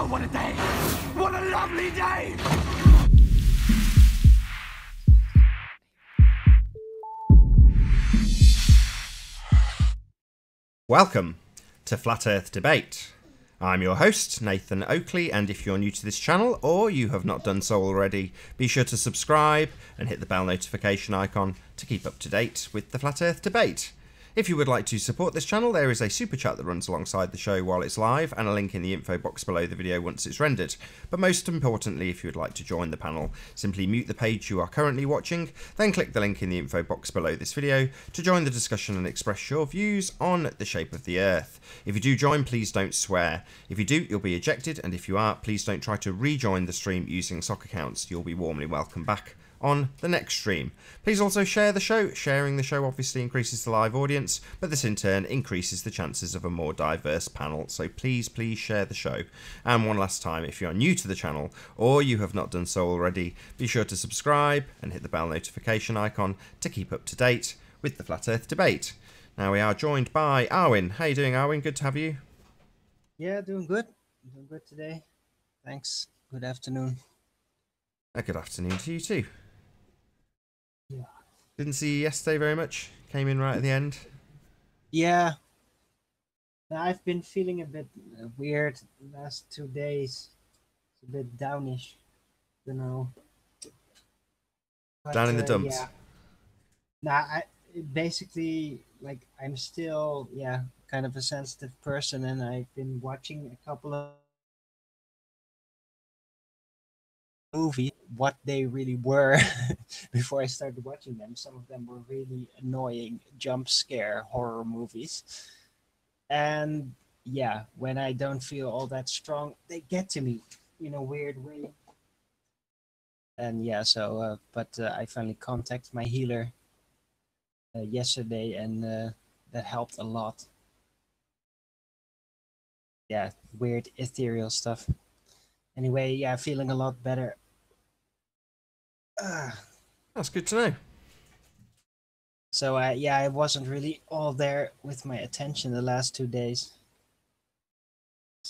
what a day! What a lovely day! Welcome to Flat Earth Debate. I'm your host, Nathan Oakley, and if you're new to this channel, or you have not done so already, be sure to subscribe and hit the bell notification icon to keep up to date with the Flat Earth Debate. If you would like to support this channel, there is a super chat that runs alongside the show while it's live, and a link in the info box below the video once it's rendered. But most importantly, if you would like to join the panel, simply mute the page you are currently watching, then click the link in the info box below this video to join the discussion and express your views on the shape of the Earth. If you do join, please don't swear. If you do, you'll be ejected, and if you are, please don't try to rejoin the stream using sock accounts. You'll be warmly welcome back on the next stream. Please also share the show. Sharing the show obviously increases the live audience, but this in turn increases the chances of a more diverse panel, so please share the show. And one last time, if you are new to the channel or you have not done so already, be sure to subscribe and hit the bell notification icon to keep up to date with the Flat Earth Debate. Now we are joined by Arwin. How you doing, Arwin? Good to have you. Yeah, doing good. Doing good today. Thanks. Good afternoon. Good afternoon to you too. Yeah. Didn't see you yesterday very much. Came in right at the end. Yeah. I've been feeling a bit weird the last 2 days. It's a bit downish, you know. But, Down in the dumps. Yeah. Nah, basically, like, I'm still, kind of a sensitive person, and I've been watching a couple of movies, what they really were before I started watching them. Some of them were really annoying jump scare horror movies, and yeah, when I don't feel all that strong, they get to me in a weird way. And yeah, so but I finally contacted my healer yesterday, and that helped a lot. Yeah, weird ethereal stuff. Anyway, yeah, feeling a lot better. That's good to know. So, I wasn't really all there with my attention the last 2 days.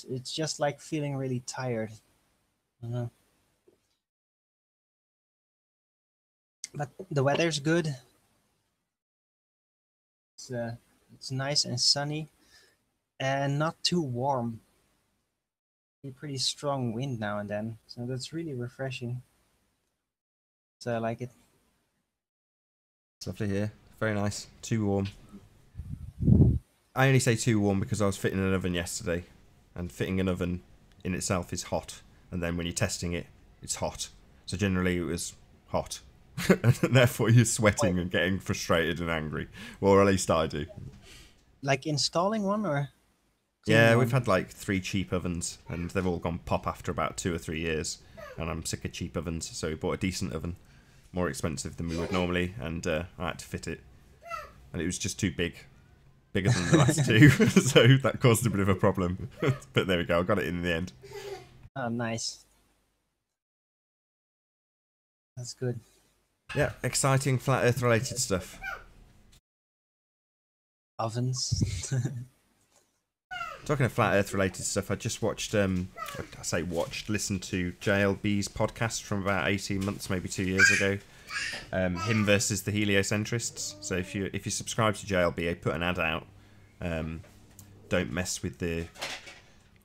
It's just like feeling really tired. I don't know. But the weather's good. It's nice and sunny, and not too warm. A pretty strong wind now and then, so that's really refreshing. So I like it. It's lovely here. Very nice. Too warm. I only say too warm because I was fitting an oven yesterday, and fitting an oven in itself is hot, and then when you're testing it, it's hot. So generally it was hot. And therefore you're sweating and getting frustrated and angry. Or at least I do. Like installing one, or? Yeah, we've had like 3 cheap ovens, and they've all gone pop after about 2 or 3 years. And I'm sick of cheap ovens, so we bought a decent oven. More expensive than we would normally, and I had to fit it. And it was just too big. Bigger than the last 2, so that caused a bit of a problem. But there we go, I got it in the end. Oh, nice. That's good. Yeah, exciting flat earth related stuff. Ovens. Talking of flat earth related stuff, I just watched, listened to JLB's podcast from about 18 months, maybe 2 years ago. Him versus the heliocentrists. So if you subscribe to JLB, they put an ad out. Don't mess with the...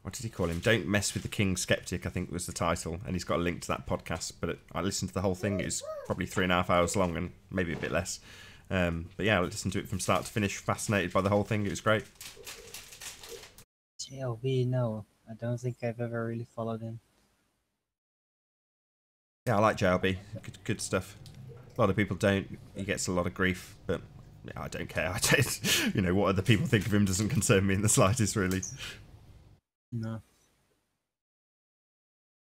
What did he call him? Don't mess with the King Skeptic, I think was the title. And he's got a link to that podcast. But I listened to the whole thing. It was probably 3.5 hours long and maybe a bit less. But yeah, I listened to it from start to finish. Fascinated by the whole thing. It was great. JLB, no. I don't think I've ever really followed him. Yeah, I like JLB. Good stuff. A lot of people don't. He gets a lot of grief, but yeah, I don't care. You know, what other people think of him doesn't concern me in the slightest, really. No.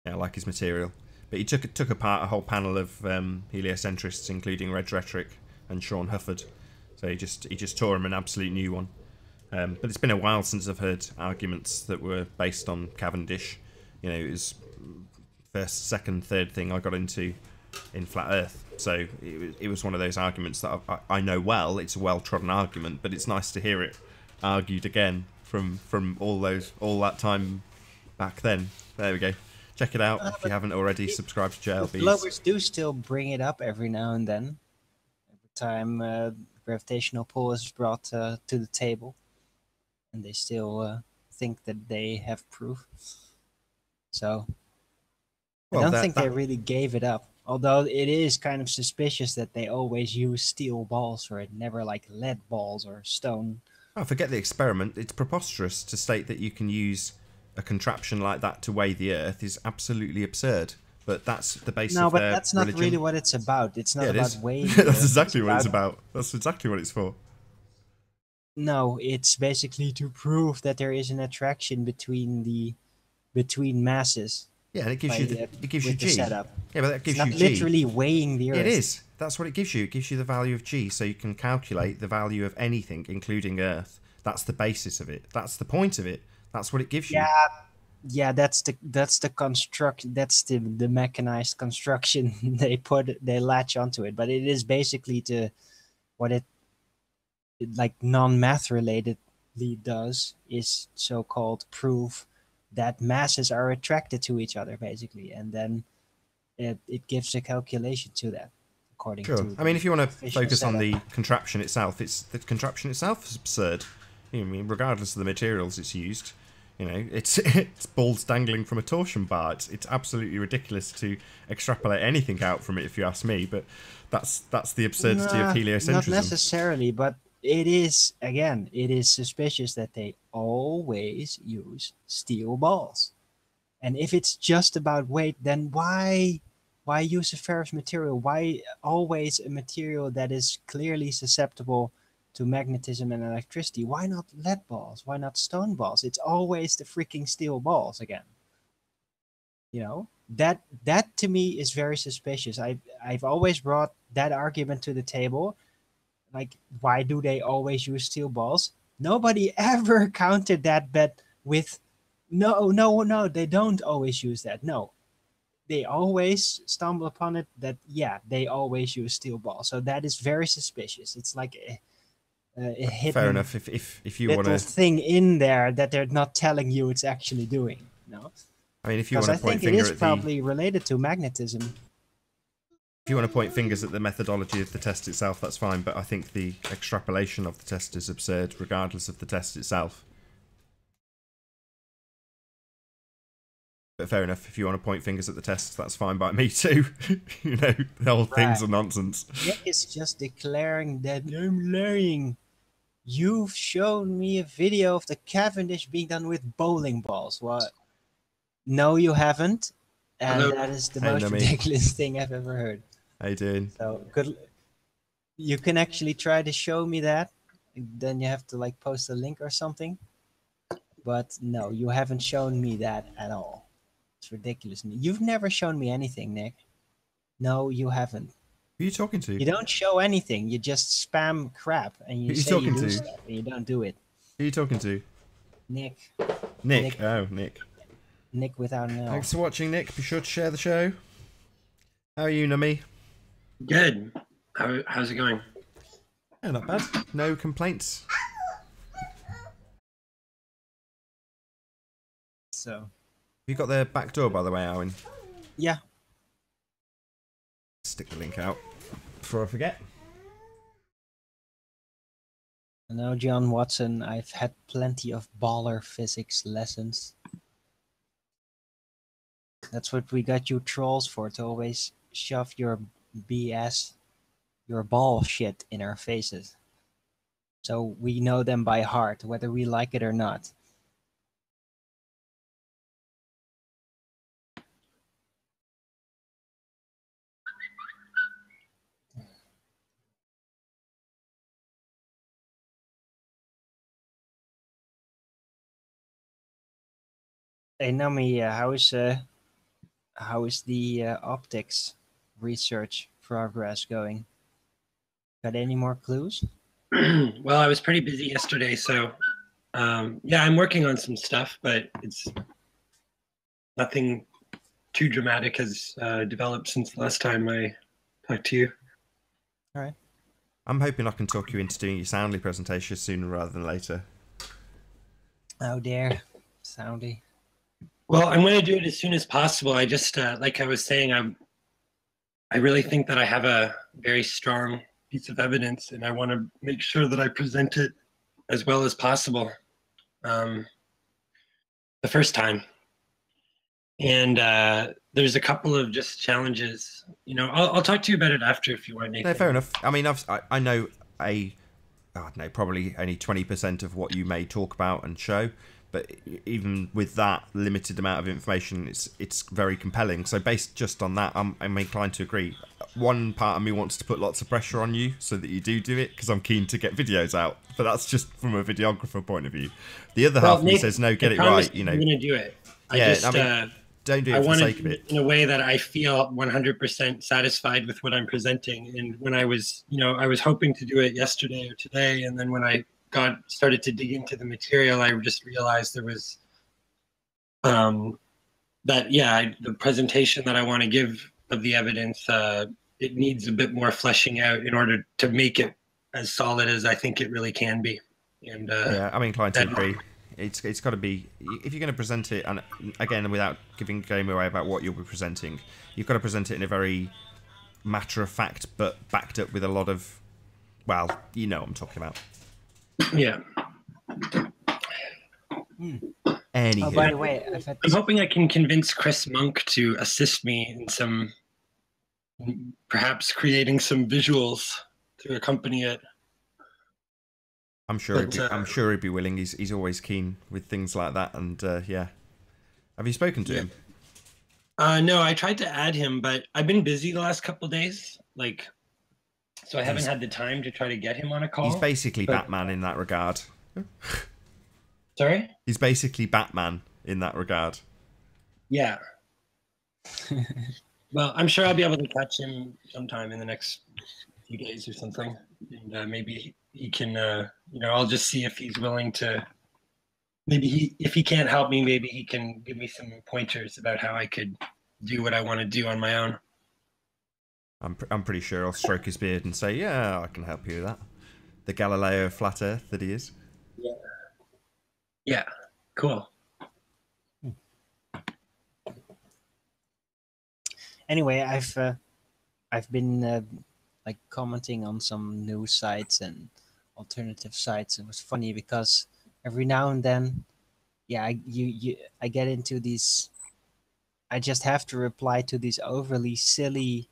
Yeah, I like his material. But he took apart a whole panel of heliocentrists, including Reg Rhetoric and Sean Hufford. So he just tore him an absolute new one. But it's been a while since I've heard arguments that were based on Cavendish. You know, it was first, second, third thing I got into in Flat Earth. So it was one of those arguments that I know well. It's a well-trodden argument, but it's nice to hear it argued again from all that time back then. There we go. Check it out if you haven't already. Subscribe to The JLBs. blowers do still bring it up every now and then. Every time gravitational pull is brought to the table, and they still think that they have proof. So I don't think they really gave it up. Although it is kind of suspicious that they always use steel balls for it, never like lead balls or stone. Oh, forget the experiment. It's preposterous to state that you can use a contraption like that to weigh the Earth is absolutely absurd. But that's the base of their religion. No, but that's not really what it's about. It's not about weighing. That's exactly what it's about. That's exactly what it's for. No, it's basically to prove that there is an attraction between masses. Yeah, and it gives you G. Setup. Yeah, but that gives it's you not G. literally weighing the Earth. It is. That's what it gives you. It gives you the value of G, so you can calculate the value of anything, including Earth. That's the basis of it. That's the point of it. That's what it gives you. Yeah, that's the construct. That's the mechanized construction they latch onto it. But it is basically what it like non-math relatedly does is so-called prove that masses are attracted to each other, basically, and then it gives a calculation to that. According to I mean, if you want to focus setup. on the contraption itself, the contraption itself is absurd. I mean, regardless of the materials it's used, you know, it's balls dangling from a torsion bar. It's absolutely ridiculous to extrapolate anything out from it, if you ask me. But that's the absurdity of heliocentrism. Not necessarily, but it is suspicious that they always use steel balls. And if it's just about weight, then why use a ferrous material? Why always a material that is clearly susceptible to magnetism and electricity? Why not lead balls? Why not stone balls? It's always the freaking steel balls again. You know, that to me is very suspicious. I've always brought that argument to the table. Like, why do they always use steel balls? Nobody ever countered that bet with, no, they don't always use that. No, they always stumble upon it that, yeah, they always use steel balls. So that is very suspicious. It's like a hidden fair enough. If you want to thing in there that they're not telling you it's actually doing. No, I mean, if you want to point I think it finger is at probably related to magnetism. if you want to point fingers at the methodology of the test itself, that's fine. But I think the extrapolation of the test is absurd, regardless of the test itself. But fair enough. If you want to point fingers at the test, that's fine by me too. You know, the whole thing's a nonsense. Nick is just declaring that I'm lying. You've shown me a video of the Cavendish being done with bowling balls. What? No, you haven't. And that is the most ridiculous thing I've ever heard. How you doing? So good. You can actually try to show me that. Then you have to like post a link or something. But no, you haven't shown me that at all. It's ridiculous. You've never shown me anything, Nick. No, you haven't. Who are you talking to? You don't show anything. You just spam crap and you say you do stuff and you don't do it. Who are you talking to? Nick. Nick. Oh, Nick. Nick without an L. Thanks for watching, Nick. Be sure to share the show. How are you, Nummy? Good. How's it going? Yeah, not bad. No complaints. So. You got the back door, by the way, Owen? Yeah. Stick the link out before I forget. No, John Watson, I've had plenty of baller physics lessons. That's what we got you trolls for, to always shove your BS, your ball shit in our faces. So we know them by heart, whether we like it or not. Hey Nami, how is the optics research progress going? Got any more clues? Well, I was pretty busy yesterday, so yeah, I'm working on some stuff, but it's nothing too dramatic has developed since the last time I talked to you. All right. I'm hoping I can talk you into doing your Soundly presentation sooner rather than later. Oh dear, Soundy. Well, I'm going to do it as soon as possible. I just, like I was saying, I really think that I have a very strong piece of evidence, and I want to make sure that I present it as well as possible um, the first time. And there's a couple of just challenges. I'll talk to you about it after if you want, Nathan. No, fair enough. I mean, I know I don't know, probably only 20% of what you may talk about and show, but even with that limited amount of information, it's very compelling. So based just on that, I'm inclined to agree. One part of me wants to put lots of pressure on you so that you do it, because I'm keen to get videos out. But that's just from a videographer point of view. The other half of me says, no, get it right. I'm going to do it. Don't do it for the sake of it. In a way that I feel 100% satisfied with what I'm presenting. And when I was hoping to do it yesterday or today, and then when I started to dig into the material, I just realized there was the presentation that I want to give of the evidence, it needs a bit more fleshing out in order to make it as solid as I think it really can be. And yeah, I'm inclined to agree. It's got to be, if you're going to present it, and again, without giving game away about what you'll be presenting, you've got to present it in a very matter-of-fact, but backed up with a lot of, well, you know what I'm talking about. Yeah. Anywho. Oh, by the way, I'm hoping I can convince Chris Monk to assist me in perhaps creating some visuals to accompany it. I'm sure he'd be willing. He's always keen with things like that. And yeah, have you spoken to him? No, I tried to add him, but I've been busy the last couple of days. So I haven't had the time to try to get him on a call. He's basically Batman in that regard. Sorry? He's basically Batman in that regard. Yeah. Well, I'm sure I'll be able to catch him sometime in the next few days or something, and maybe he can. I'll just see if he's willing to. Maybe if he can't help me, maybe he can give me some pointers about how I could do what I want to do on my own. I'm pretty sure I'll stroke his beard and say, yeah, I can help you with that. The Galileo flat Earth that he is. Yeah. Yeah. Cool. Anyway, I've been commenting on some news sites and alternative sites. It was funny because every now and then, yeah, I get into these. I just have to reply to these overly silly,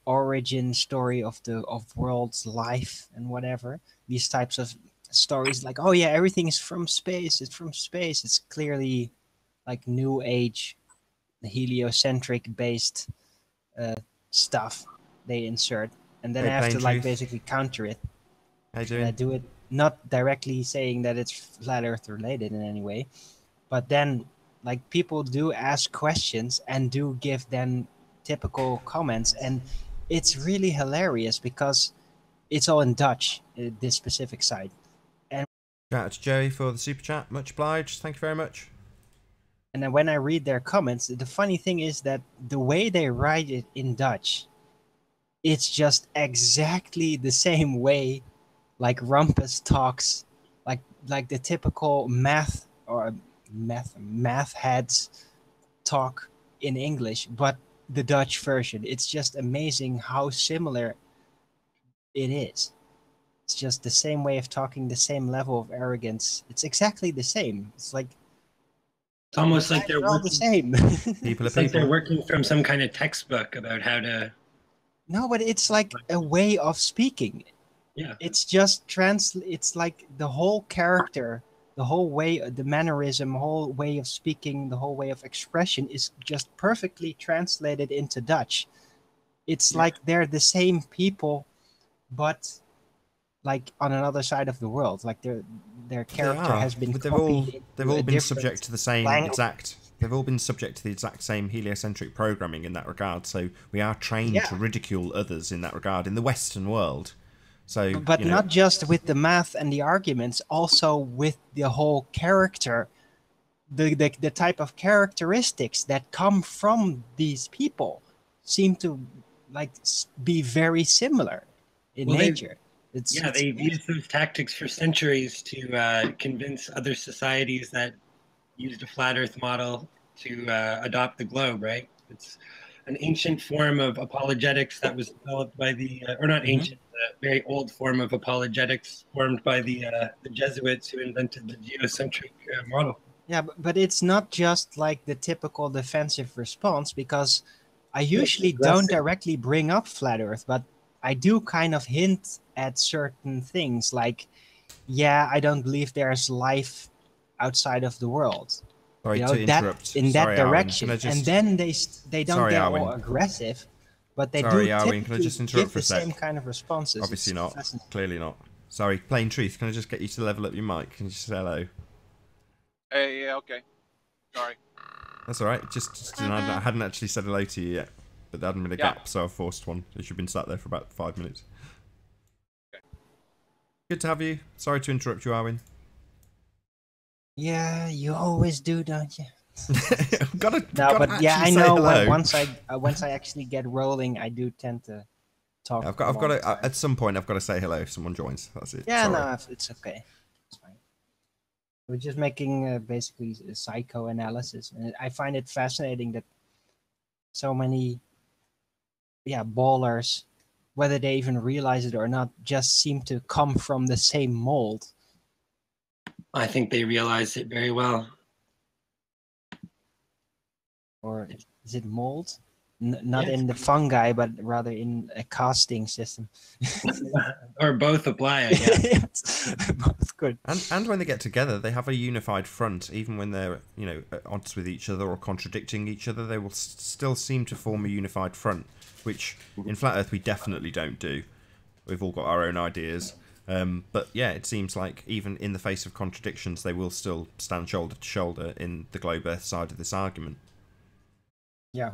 origin story of world's life and whatever. These types of stories, like, oh yeah, everything is from space. It's from space. It's clearly like new age, heliocentric based stuff they insert, and then I have to basically counter it. How you doing? And I do it not directly saying that it's flat Earth related in any way, but then people do ask questions and do give then typical comments, and it's really hilarious because it's all in Dutch, this specific site. And shout out to Joey for the super chat, much obliged, thank you very much. And then when I read their comments, the funny thing is that the way they write it in Dutch, it's just exactly the same way like Rumpus talks, like the typical math heads talk in English, but the Dutch version. It's just amazing how similar it is. It's just the same way of talking, the same level of arrogance. It's exactly the same. It's almost like they're all the same. They're working from some kind of textbook about how to. No, but it's like a way of speaking. Yeah. It's just it's like the whole character, the whole way, the mannerism, whole way of speaking, the whole way of expression is just perfectly translated into Dutch. It's like they're the same people, but like on another side of the world. Like their character has been copied. They've all been subject to the same language. They've all been subject to the exact same heliocentric programming in that regard. So we are trained to ridicule others in that regard in the Western world. So, but not just with the math and the arguments, also with the whole character, the type of characteristics that come from these people seem to be very similar in nature. They've used those tactics for centuries to convince other societies that used a flat Earth model to adopt the globe, right? It's an ancient form of apologetics that was developed by the, or not ancient, very old form of apologetics formed by the Jesuits who invented the geocentric model. Yeah, but it's not just like the typical defensive response, because I usually don't directly bring up flat Earth, but I do kind of hint at certain things like, yeah, I don't believe there's life outside of the world. Sorry You know, to interrupt. that in that Sorry, Arwen. direction, Can I just... and then they don't Sorry, get all Arwen. aggressive, but they Sorry, do Arwen, can I typically just interrupt give for a the sec? same kind of responses. Obviously It's not. fascinating. Clearly not. Sorry, plain truth. Can I just get you to level up your mic? Can you just say hello? Hey, yeah, okay. Sorry. That's all right. Just you know, I hadn't actually said hello to you yet, but there hadn't been a gap, so I forced one. You should have been sat there for about 5 minutes. Okay. Good to have you. Sorry to interrupt you, Arwen. Yeah, you always do, don't you? gotta yeah, I actually say know. hello. Once I actually get rolling, I do tend to talk. I've got to, at some point I've got to say hello if someone joins. That's it. Yeah, Sorry. no, it's okay. It's fine. We're just making basically a psychoanalysis, and I find it fascinating that so many, ballers, whether they even realize it or not, just seem to come from the same mold. I think they realize it very well. Or is it mold? Not in the fungi, but rather in a casting system. Or both apply, I guess. Both good. And when they get together, they have a unified front. Even when they're, at odds with each other or contradicting each other, they will still seem to form a unified front, which in Flat Earth we definitely don't do. We've all got our own ideas. But yeah, it seems like even in the face of contradictions, they will still stand shoulder to shoulder in the globe Earth side of this argument. Yeah.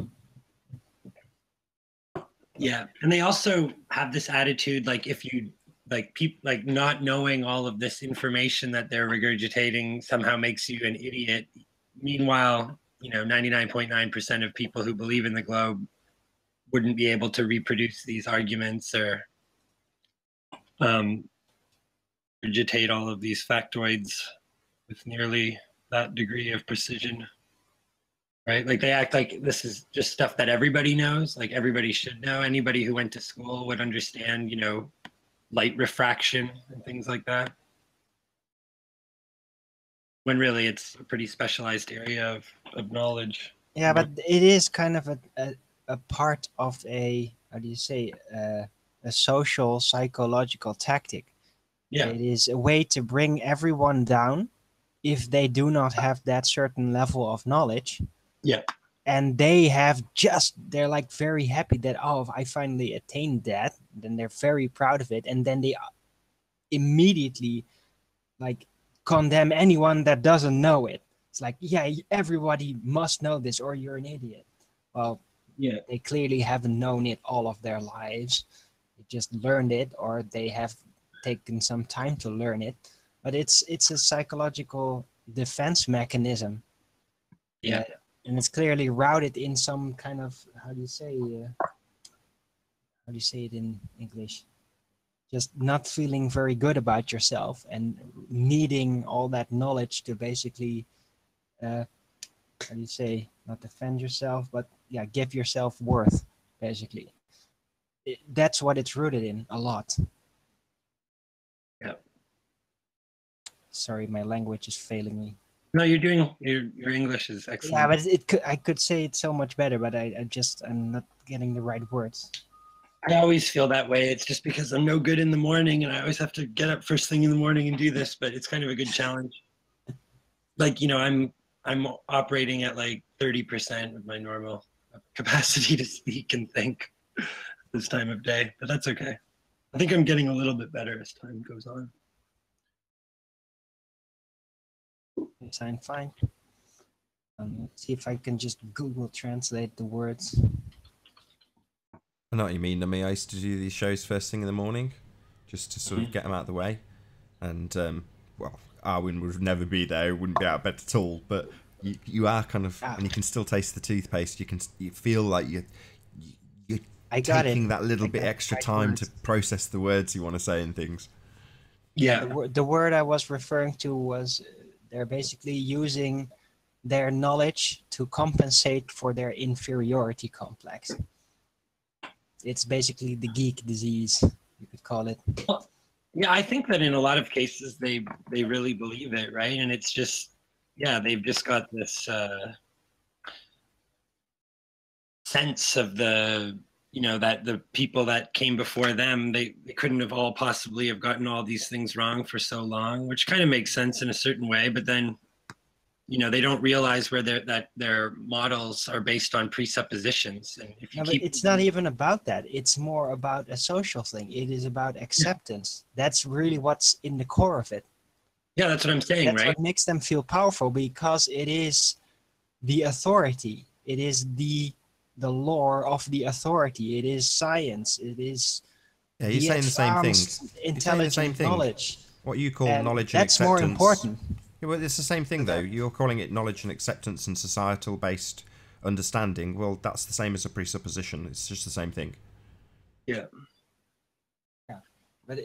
Yeah, and they also have this attitude, like if you not knowing all of this information that they're regurgitating somehow makes you an idiot. Meanwhile, 99.9% of people who believe in the globe wouldn't be able to reproduce these arguments or regurgitate all of these factoids with nearly that degree of precision. Right? Like they act like this is just stuff that everybody knows, like everybody should know. Anybody who went to school would understand, light refraction and things like that. When really it's a pretty specialized area of knowledge. Yeah, but it is kind of a part of a, how do you say, a social psychological tactic. Yeah. It is a way to bring everyone down if they do not have that certain level of knowledge. Yeah. And they're like very happy that, oh, I finally attained that. Then they're very proud of it. And then they immediately like condemn anyone that doesn't know it. It's like, yeah, everybody must know this or you're an idiot. Well, yeah, they clearly haven't known it all of their lives. They just learned it, or they have taken some time to learn it. But it's a psychological defense mechanism. Yeah. And it's clearly routed in some kind of, how do you say it in English? Just not feeling very good about yourself and needing all that knowledge to basically, how do you say, not defend yourself, but yeah, give yourself worth, basically. That's what it's rooted in a lot. Yeah. Sorry, my language is failing me. No, you're doing your English is excellent. Yeah, but I could say it so much better, but I'm not getting the right words. I always feel that way. It's just because I'm no good in the morning, and I always have to get up first thing in the morning and do this. But it's kind of a good challenge. Like I'm operating at like 30% of my normal capacity to speak and think this time of day, but that's okay. I think I'm getting a little bit better as time goes on. You sound fine. Let's see if I can just Google translate the words. I know what you mean. I mean, I used to do these shows first thing in the morning, just to sort of get them out of the way. And, well, Arwen would never be there, wouldn't be out of bed at all. But you are kind of, and you can still taste the toothpaste. You feel like you're taking that little bit extra time to process the words you want to say and things. Yeah. The word I was referring to was they're basically using their knowledge to compensate for their inferiority complex. It's basically the geek disease, you could call it. Well, yeah, I think that in a lot of cases they really believe it, right? And it's just, yeah, they've just got this sense of the, that the people that came before them, they couldn't have all possibly have gotten all these things wrong for so long, which kind of makes sense in a certain way. But then, they don't realize where their models are based on presuppositions. And if you No, but keep, it's not even about that. It's more about a social thing. It is about acceptance. That's really what's in the core of it. yeah, that's what I'm saying, That's right? what makes them feel powerful, because it is the authority. It is the lore of the authority. It is science. It is Yeah, you're saying the same thing. advanced You're saying the same intelligent thing. knowledge. What you call And knowledge and that's acceptance. more important. Yeah, well, it's the same thing though. You're calling it knowledge and acceptance and societal-based understanding. Well, that's the same as a presupposition. It's just the same thing. Yeah. Yeah, but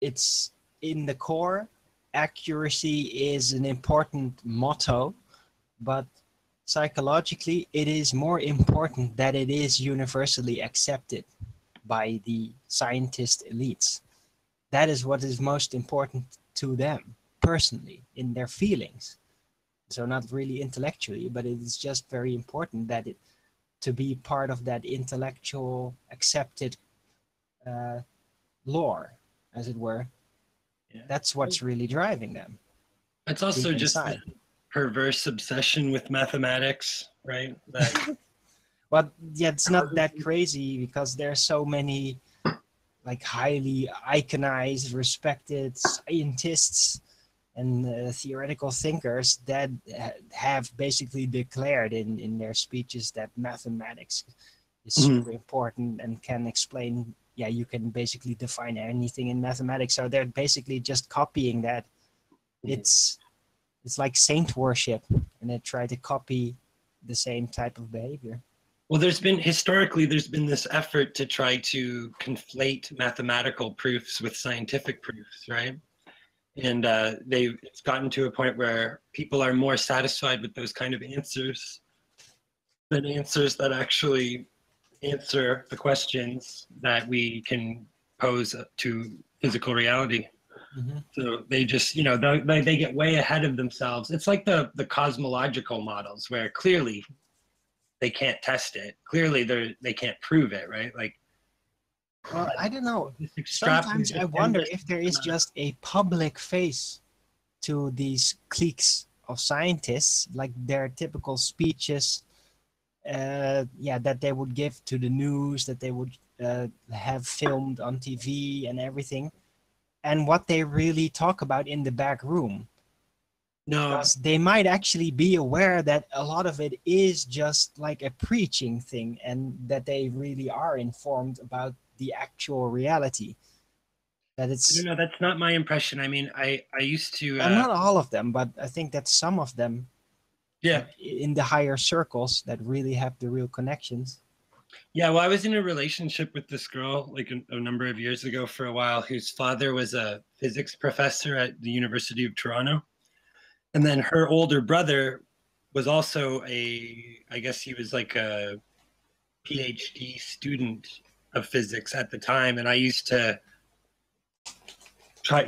it's in the core. Accuracy is an important motto, but psychologically, it is more important that it is universally accepted by the scientist elites. That is what is most important to them personally, in their feelings. So not really intellectually, but it is just very important that it to be part of that intellectual accepted lore, as it were. Yeah. That's what's really driving them. It's also deep just a inside. perverse obsession with mathematics, right? That Well, yeah, it's not that crazy, because there are so many like highly iconized, respected scientists and theoretical thinkers that have basically declared in their speeches that mathematics is super important and can explain, yeah, you can basically define anything in mathematics. So they're basically just copying that. It's like saint worship, and they try to copy the same type of behavior. well, there's been this effort to try to conflate mathematical proofs with scientific proofs, right? And it's gotten to a point where people are more satisfied with those kind of answers than answers that actually answer the questions that we can pose to physical reality. Mm-hmm. So they just, they get way ahead of themselves. It's like the cosmological models, where clearly they can't test it. Clearly they can't prove it, right? Like, Well, I don't know. this Sometimes I wonder endless if there is just a public face to these cliques of scientists, like their typical speeches, that they would give to the news, that they would have filmed on TV and everything, and what they really talk about in the back room. No, Because they might actually be aware that a lot of it is just like a preaching thing, and that they really are informed about the actual reality. That it's no, that's not my impression. I mean, I used to, not all of them, but I think that some of them, yeah, in the higher circles, that really have the real connections. yeah. Well, I was in a relationship with this girl like a number of years ago for a while, whose father was a physics professor at the University of Toronto. And then her older brother was also I guess he was like a PhD student of physics at the time. And I used to try,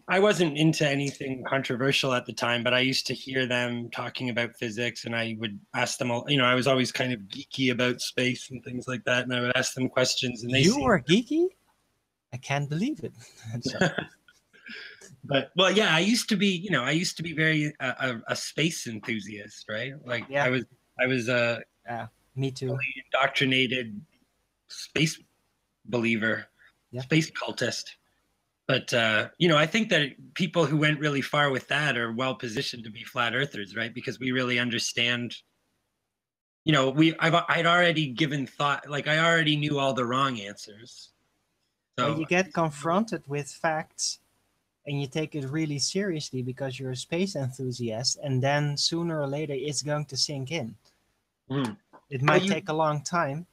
I wasn't into anything controversial at the time, but I used to hear them talking about physics, and I would ask them all, I was always kind of geeky about space and things like that. And I would ask them questions, and You were geeky? I can't believe it. But well, yeah, I used to be very a space enthusiast, right? Like Yeah. I was a Me too. really indoctrinated space believer, Yeah. space cultist. But I think that people who went really far with that are well positioned to be flat earthers, right? Because we really understand. I'd already given thought, like I already knew all the wrong answers. So Well, you get confronted with facts, and you take it really seriously because you're a space enthusiast, and then sooner or later it's going to sink in. It might take a long time,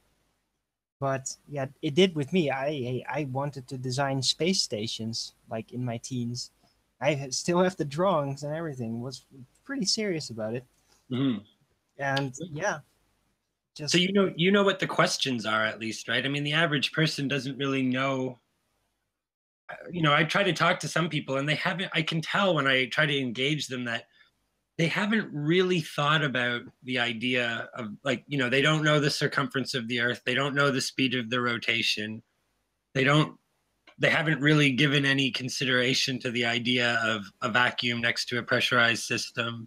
but yeah, it did with me. I wanted to design space stations like in my teens, I still have the drawings and everything. Was pretty serious about it. Mhm. And yeah, just So you know what the questions are at least, right? I mean, the average person doesn't really know. You know, I try to talk to some people, and they haven't. I can tell when I try to engage them that they haven't really thought about the idea of, like, you know, they don't know the circumference of the Earth. They don't know the speed of the rotation. They don't. They haven't really given any consideration to the idea of a vacuum next to a pressurized system.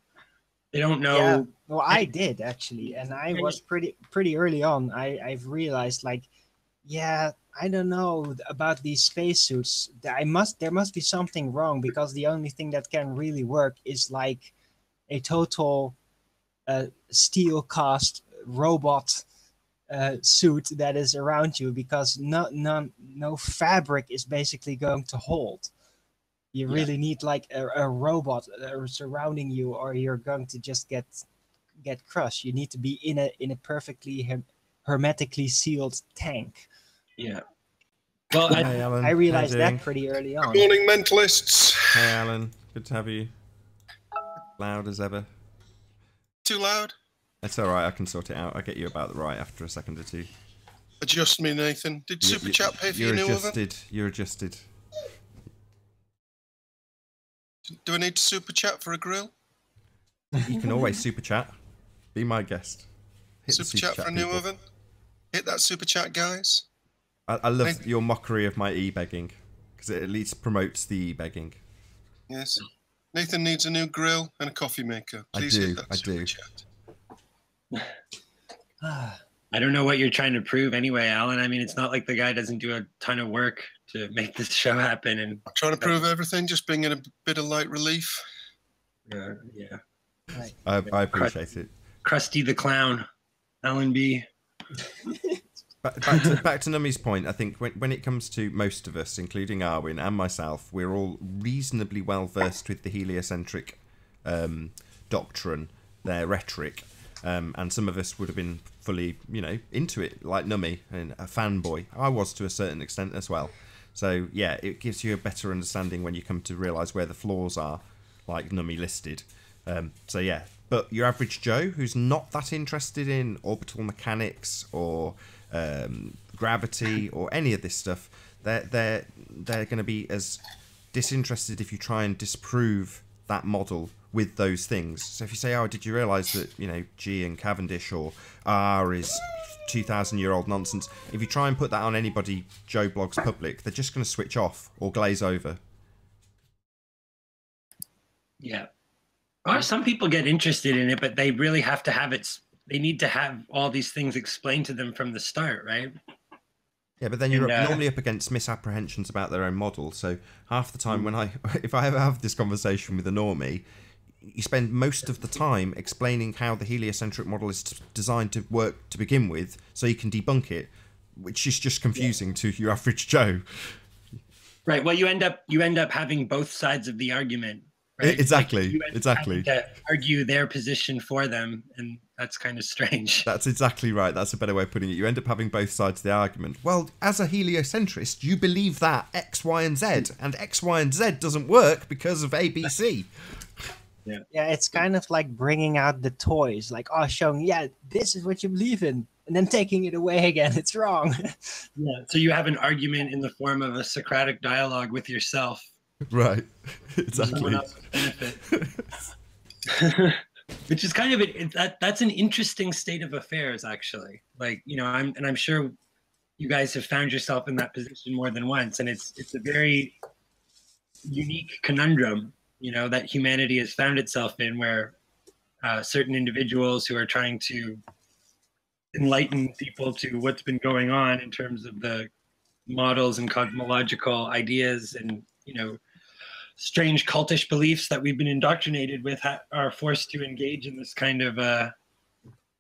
They don't yeah. know. Well, I did actually, and I was pretty early on. I've realized like, yeah, I don't know about these spacesuits. There must be something wrong because the only thing that can really work is like a total steel cast robot suit that is around you, because no fabric is basically going to hold. You Yeah. really need like a robot surrounding you, or you're going to just get crushed. You need to be in a perfectly hermetically sealed tank. Yeah. Well, Hey, Alan. I How you realized doing? that pretty early on. Good morning, mentalists. Hey, Alan. Good to have you. Loud as ever. Too loud? It's all right. I can sort it out. I'll get you about the right after a second or two. Adjust me, Nathan. Did Super Chat pay for your new oven? You're adjusted. Do I need to Super Chat for a grill? You can always super chat. Be my guest. Hit the Super Chat for a new people. oven? Hit that Super Chat, guys. I love your mockery of my e-begging, because it at least promotes the e-begging. Yes. Nathan needs a new grill and a coffee maker. Please hit that Super Chat. I don't know what you're trying to prove anyway, Alan. I mean, it's not like the guy doesn't do a ton of work to make this show happen. And I'm trying to prove everything, just bringing a bit of light relief. yeah. Right. I appreciate it. Krusty the Clown, Alan B. Back to Nummy's point, I think when it comes to most of us, including Arwin and myself, we're all reasonably well versed with the heliocentric doctrine, their rhetoric, and some of us would have been fully, into it, like Nummy, and a fanboy. I was to a certain extent as well. So yeah, it gives you a better understanding when you come to realise where the flaws are, like Nummy listed. So yeah, but your average Joe who's not that interested in orbital mechanics or gravity or any of this stuff, they're going to be as disinterested if you try and disprove that model with those things. So if you say, oh, did you realise that G and Cavendish or R is 2,000-year-old nonsense, if you try and put that on anybody Joe Blogs public, they're just going to switch off or glaze over. Yeah. Or some people get interested in it, but they really have to have it. They need to have all these things explained to them from the start, right? Yeah, but then you're normally up against misapprehensions about their own model. So half the time if I ever have this conversation with a normie, you spend most of the time explaining how the heliocentric model is designed to work to begin with, so you can debunk it, which is just confusing to your average Joe. Right. Well, you end up having both sides of the argument. Right? Exactly. Like Exactly. To argue their position for them, and that's kind of strange. That's exactly right. That's a better way of putting it. You end up having both sides of the argument. Well, as a heliocentrist, you believe that X, Y, and Z, and X, Y, and Z doesn't work because of A, B, C. Yeah, it's kind of like bringing out the toys, like, showing, this is what you believe in, and then taking it away again. It's wrong. Yeah. So you have an argument in the form of a Socratic dialogue with yourself. Right. Exactly. Which is kind of that's an interesting state of affairs, actually. Like, I'm sure you guys have found yourself in that position more than once, and it's a very unique conundrum, that humanity has found itself in, where certain individuals who are trying to enlighten people to what's been going on in terms of the models and cosmological ideas and strange cultish beliefs that we've been indoctrinated with are forced to engage in this kind of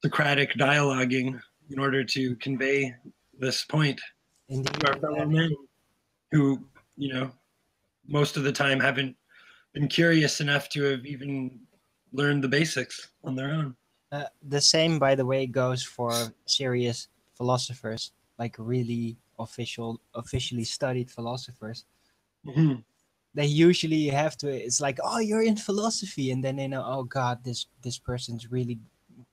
Socratic dialoguing in order to convey this point Indeed. to our fellow men who, most of the time haven't been curious enough to have even learned the basics on their own. The same, by the way, goes for serious philosophers, like really officially studied philosophers. Mm-hmm. they usually have to. It's like, oh, you're in philosophy, and then they know, oh God, this person's really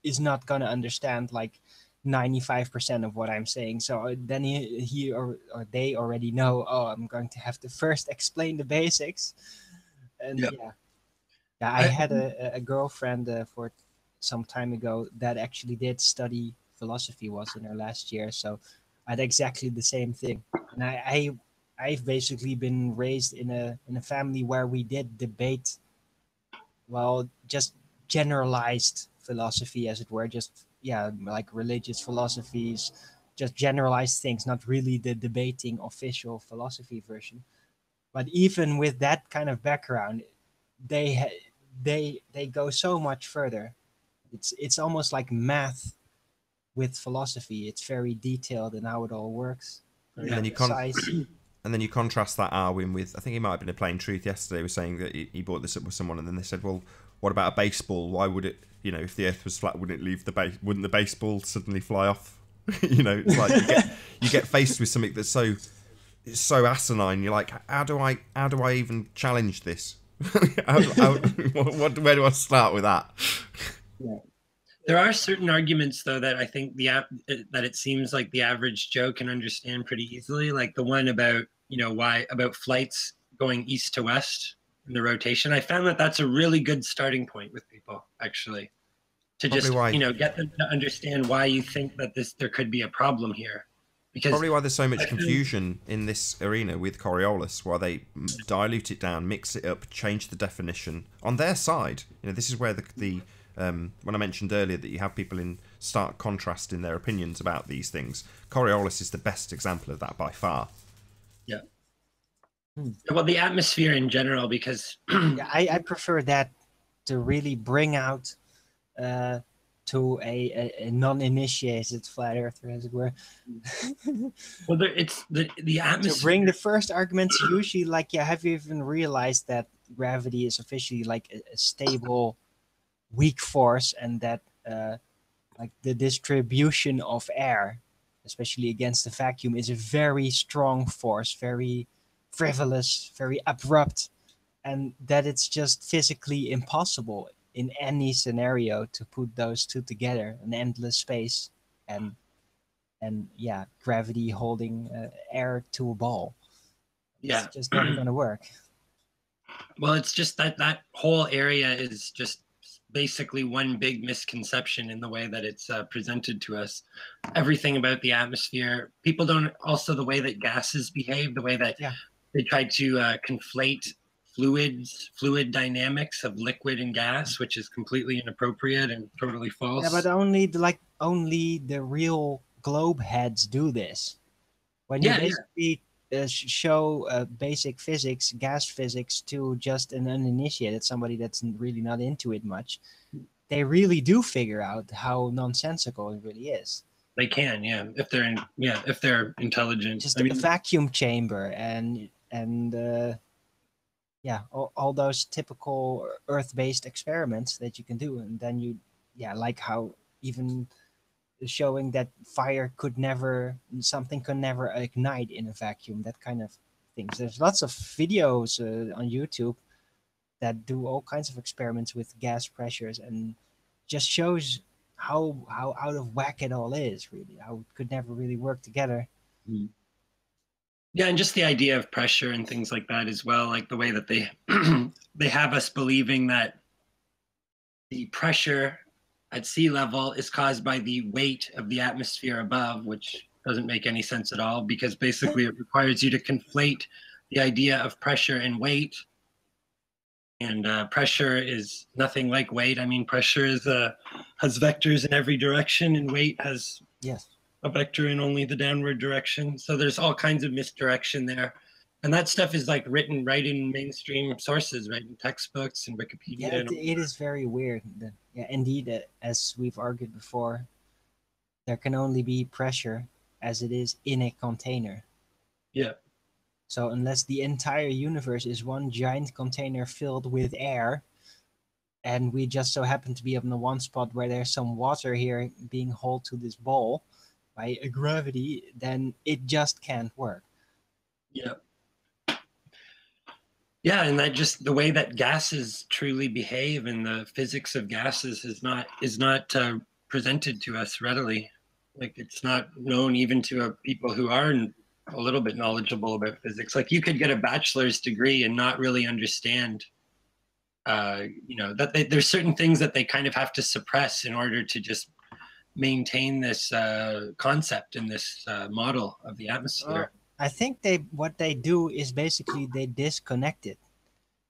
is not gonna understand like 95% of what I'm saying. So then he or they already know, oh, I'm going to have to first explain the basics. And Yep. yeah, I had a girlfriend for some time ago that actually did study philosophy, was in her last year. So I had exactly the same thing. And I've basically been raised in a family where we did debate, well, just generalized philosophy, as it were, just like religious philosophies, just generalized things, not really the debating official philosophy version. But even with that kind of background, they go so much further. It's almost like math with philosophy. It's very detailed in how it all works, very And then precise. and then you contrast that, Arwin, with, I think he might have been a Plain Truth yesterday, was saying that he brought this up with someone, and then they said, well, what about a baseball? Why would it, if the Earth was flat, wouldn't it leave wouldn't the baseball suddenly fly off? It's like you get faced with something that's so asinine. You're like, how do I even challenge this? Where do I start with that? Yeah. There are certain arguments, though, that I think that it seems like the average Joe can understand pretty easily, like the one about about flights going east to west in the rotation. I found that that's a really good starting point with people, actually, to Probably just get them to understand why you think that there could be a problem here. Because probably why there's so much confusion in this arena with Coriolis, why they dilute it down, mix it up, change the definition on their side. This is where the when I mentioned earlier that you have people in stark contrast in their opinions about these things, Coriolis is the best example of that by far. Yeah. Well, the atmosphere in general, because Yeah, I prefer that to really bring out to a non-initiated flat earther, as it were. well, it's the atmosphere. To bring the first arguments, usually like, yeah, have you even realized that gravity is officially like a stable, weak force, and that like the distribution of air, especially against the vacuum, is a very strong force, very frivolous, very abrupt, and that it's just physically impossible in any scenario to put those two together, an endless space and yeah, gravity holding air to a ball. It's just never going to work. Well, it's just that whole area is just basically one big misconception in the way that it's presented to us. Everything about the atmosphere, people don't, also the way that gases behave, the way that they try to conflate fluid dynamics of liquid and gas, which is completely inappropriate and totally false. Yeah, but only the real globe heads do this. When you basically show basic physics, gas physics, to just an uninitiated, somebody that's really not into it much, they really do figure out how nonsensical it really is. They can, if they're intelligent. Just a vacuum chamber and all those typical Earth-based experiments that you can do, and then like how even showing that something could never ignite in a vacuum, that kind of things. There's lots of videos on YouTube that do all kinds of experiments with gas pressures, and just shows how out of whack it all is, really, how it could never really work together. Yeah, and just the idea of pressure and things like that as well, like the way that they they have us believing that the pressure at sea level is caused by the weight of the atmosphere above, which doesn't make any sense at all, because basically it requires you to conflate the idea of pressure and weight. And pressure is nothing like weight. I mean, pressure has vectors in every direction, and weight has a vector in only the downward direction. So there's all kinds of misdirection there. And that stuff is like written right in mainstream sources, right in textbooks and Wikipedia. Yeah, it is very weird. Yeah, indeed, as we've argued before, there can only be pressure as it is in a container. Yeah. So unless the entire universe is one giant container filled with air, and we just so happen to be up in the one spot where there's some water here being hauled to this ball by a gravity, then it just can't work. Yeah. Yeah, and that just the way that gases truly behave and the physics of gases is not presented to us readily. Like it's not known even to people who are a little bit knowledgeable about physics. Like you could get a bachelor's degree and not really understand. That there's certain things that they kind of have to suppress in order to just maintain this concept and this model of the atmosphere. I think what they do is basically they disconnect it.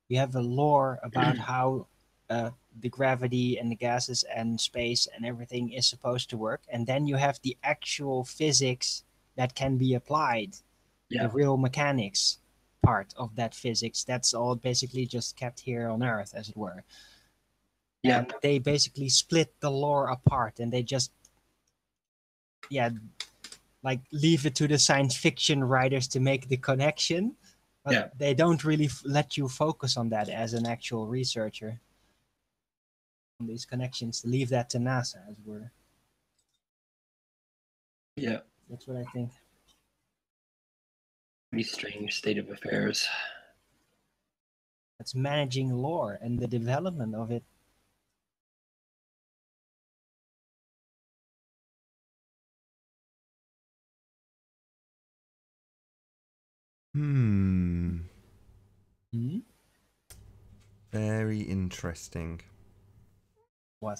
You have a lore about how the gravity and the gases and space and everything is supposed to work, and then you have the actual physics that can be applied, the real mechanics part of that physics. That's all basically just kept here on Earth, as it were. Yeah, and they basically split the lore apart, and they just like leave it to the science fiction writers to make the connection, but they don't really let you focus on that as an actual researcher. On these connections, leave that to NASA, as it were. Yeah, that's what I think. Pretty strange state of affairs. It's managing lore and the development of it. Very interesting. What?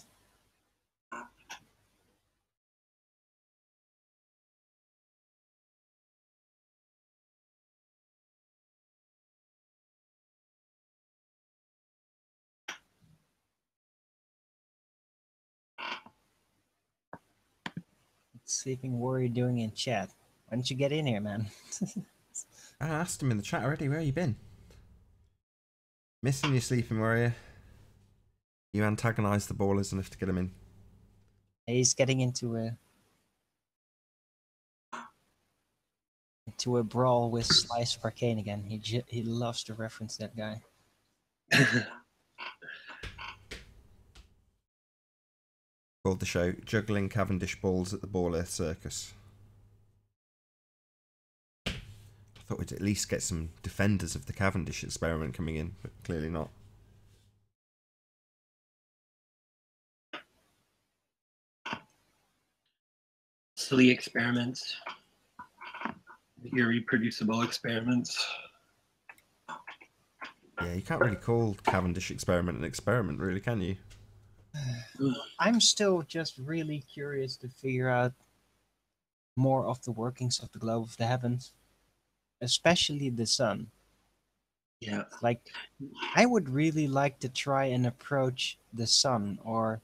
Sleeping Warrior doing in chat? Why don't you get in here, man? I asked him in the chat already. Where you been? Missing you, Sleeping Warrior. You antagonized the ballers enough to get him in. He's getting into a brawl with Slice of Arcane again. He loves to reference that guy. Called the show Juggling Cavendish Balls at the Baller Circus. I thought we'd at least get some defenders of the Cavendish experiment coming in, but clearly not. Silly experiments. Irreproducible experiments. Yeah, you can't really call Cavendish experiment an experiment, really, can you? I'm still just really curious to figure out more of the workings of the globe of the heavens, especially the sun. Yeah. Like, I would really like to try and approach the sun, or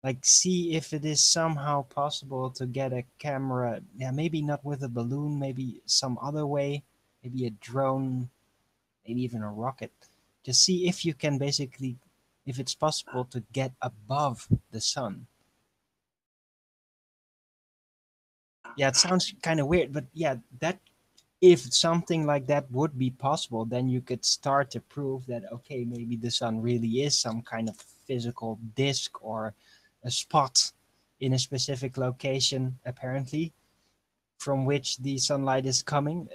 like see if it is somehow possible to get a camera. Yeah, maybe not with a balloon, maybe some other way, maybe a drone, maybe even a rocket, to see if you can basically, if it's possible to get above the sun. Yeah, it sounds kind of weird, but yeah, that if something like that would be possible, then you could start to prove that, okay, maybe the sun really is some kind of physical disk or a spot in a specific location, apparently, from which the sunlight is coming.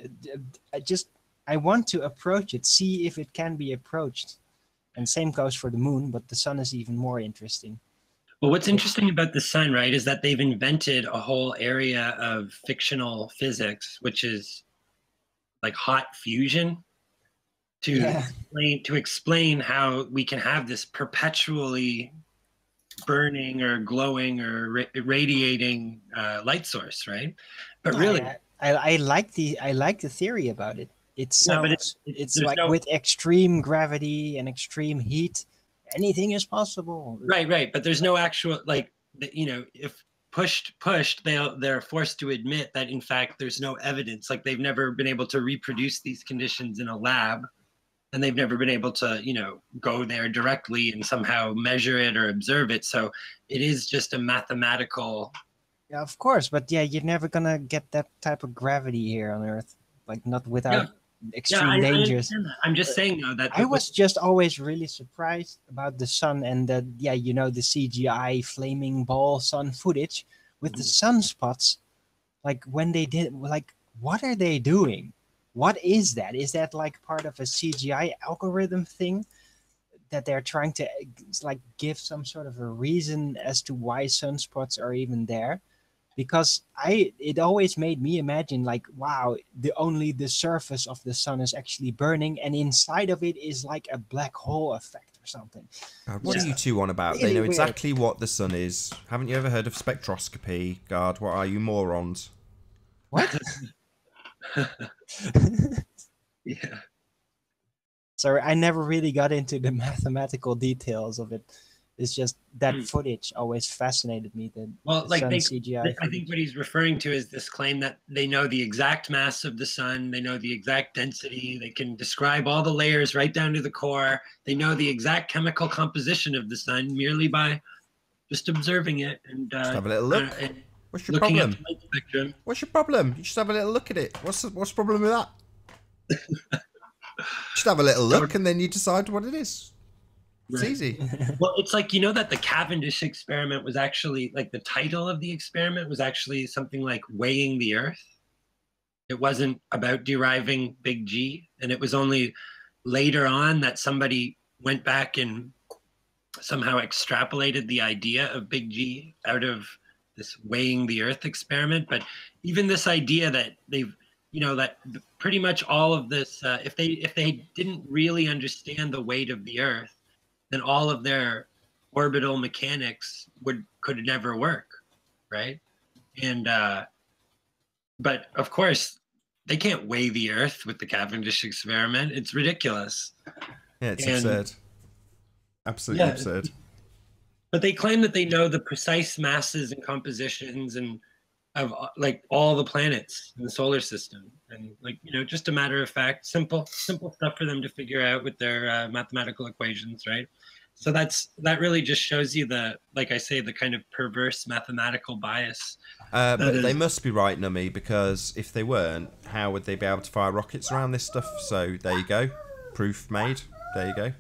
I want to approach it, see if it can be approached. And same goes for the moon, but the sun is even more interesting. Well, what's interesting about the sun, right, is that they've invented a whole area of fictional physics, which is like hot fusion, to explain how we can have this perpetually burning or glowing or radiating light source, right? But really, I like the theory about it. It sounds it's like with extreme gravity and extreme heat, anything is possible. Right. But there's no actual, like, if pushed, they're forced to admit that in fact there's no evidence. Like they've never been able to reproduce these conditions in a lab, and they've never been able to, go there directly and somehow measure it or observe it. So it is just a mathematical. Yeah, of course, but yeah, you're never gonna get that type of gravity here on Earth, like not without extreme dangers. I'm just saying though that I was just always really surprised about the sun and the CGI flaming ball sun footage with the sunspots. Like when they did, like what are they doing? what is that? Is that like part of a CGI algorithm thing that they're trying to like give some sort of a reason as to why sunspots are even there? Because it always made me imagine like, wow, only the surface of the sun is actually burning, and inside of it is like a black hole effect or something. God, what are you two on about? Really They know weird. exactly what the sun is. Haven't you ever heard of spectroscopy? God, what are you morons? What? Yeah. Sorry, I never really got into the mathematical details of it. It's just that footage always fascinated me. Well, The like sun they, CGI. I think what he's referring to is this claim that they know the exact mass of the sun, they know the exact density, they can describe all the layers right down to the core, they know the exact chemical composition of the sun merely by just observing it and Just have a little look. and What's your looking problem? at the light spectrum. What's your problem? You just have a little look at it. What's the problem with that? Just have a little look and then you decide what it is. It's Right. easy. Well, it's like, you know, that the Cavendish experiment was actually, like, the title of the experiment was actually something like weighing the Earth. It wasn't about deriving big G. And it was only later on that somebody went back and somehow extrapolated the idea of big G out of this weighing the Earth experiment. But even this idea that they've, you know, that pretty much all of this, if they didn't really understand the weight of the Earth, then all of their orbital mechanics could never work, right? And but of course they can't weigh the Earth with the Cavendish experiment. It's ridiculous. Yeah, it's absurd. Absolutely absurd. But they claim that they know the precise masses and compositions and of like all the planets in the solar system, and like, you know, just a matter of fact, simple stuff for them to figure out with their mathematical equations, right? So that really just shows you the, like I say, the kind of perverse mathematical bias. But they must be right, Nummy, because if they weren't, how would they be able to fire rockets around this stuff? So there you go, proof made. There you go.